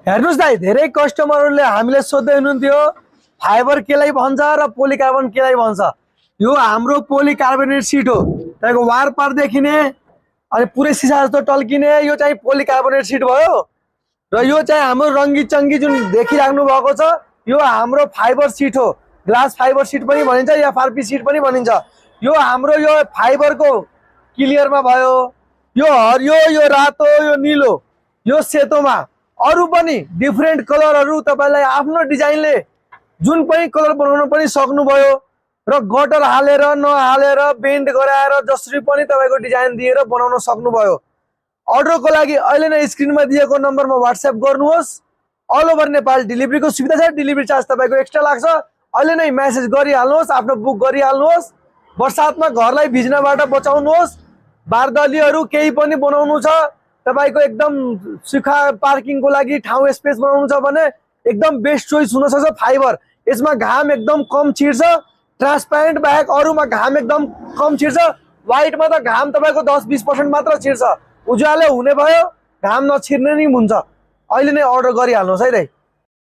हेर्नुस् दाइ, धेरै कस्टमरहरूले हामीले सोध्दै हुनुहुन्थ्यो फाइबर केलाई भन्छ र पोलिकार्बन केलाई भन्छ। यो हाम्रो पोलिकार्बोनेट सिट हो, तपाईँको वार पार देखिने अनि पुरै सिसा जस्तो टल्किने, यो चाहिँ पोलिकार्बोनेट सिट भयो। र यो चाहिँ हाम्रो रङ्गी चङ्गी जुन देखिराख्नु भएको छ, यो हाम्रो फाइबर सिट हो। ग्लास फाइबर सिट पनि भनिन्छ, एफआरपी सिट पनि भनिन्छ। यो हाम्रो यो फाइबरको क्लियरमा भयो, यो हरियो, यो रातो, यो निलो, यो सेतोमा अरू पनि डिफ्रेन्ट कलरहरू तपाईलाई आफ्नो डिजाइनले जुन पनि कलर बनाउन पनि सक्नुभयो। र गटर हालेर नहालेर बेन्ड गराएर जसरी पनि तपाईको डिजाइन दिएर बनाउन सक्नुभयो। अर्डरको लागि अहिले नै स्क्रिनमा दिएको नम्बरमा व्हाट्सएप गर्नुहोस्। अल ओभर नेपाल डेलिभरीको सुविधा छ। डेलिभरी चार्ज तपाईको एक्स्ट्रा लाग्छ। अहिले नै मेसेज गरिहाल्नुहोस्, आफ्नो बुक गरिहाल्नुहोस्। बर्सातमा घरलाई भिज्नबाट बचाउनुहोस्। बारदलीहरू केही पनि बनाउनु छ, तपाईको एकदम सुखा पार्किङको लागि ठाउँ स्पेस बनाउनु छ भने एकदम बेस्ट चोइस हुन सक्छ फाइबर। यसमा घाम एकदम कम छिर्छ। ट्रान्सप्यारेन्ट बाहेक अरूमा घाम एकदम कम छिर्छ। व्हाइटमा त घाम तपाईको 10-20% मात्र छिर्छ। उज्यालो हुने भयो, घाम नछिर्ने नि हुन्छ। अहिले नै अर्डर गरिहाल्नुहोस् है दाइ।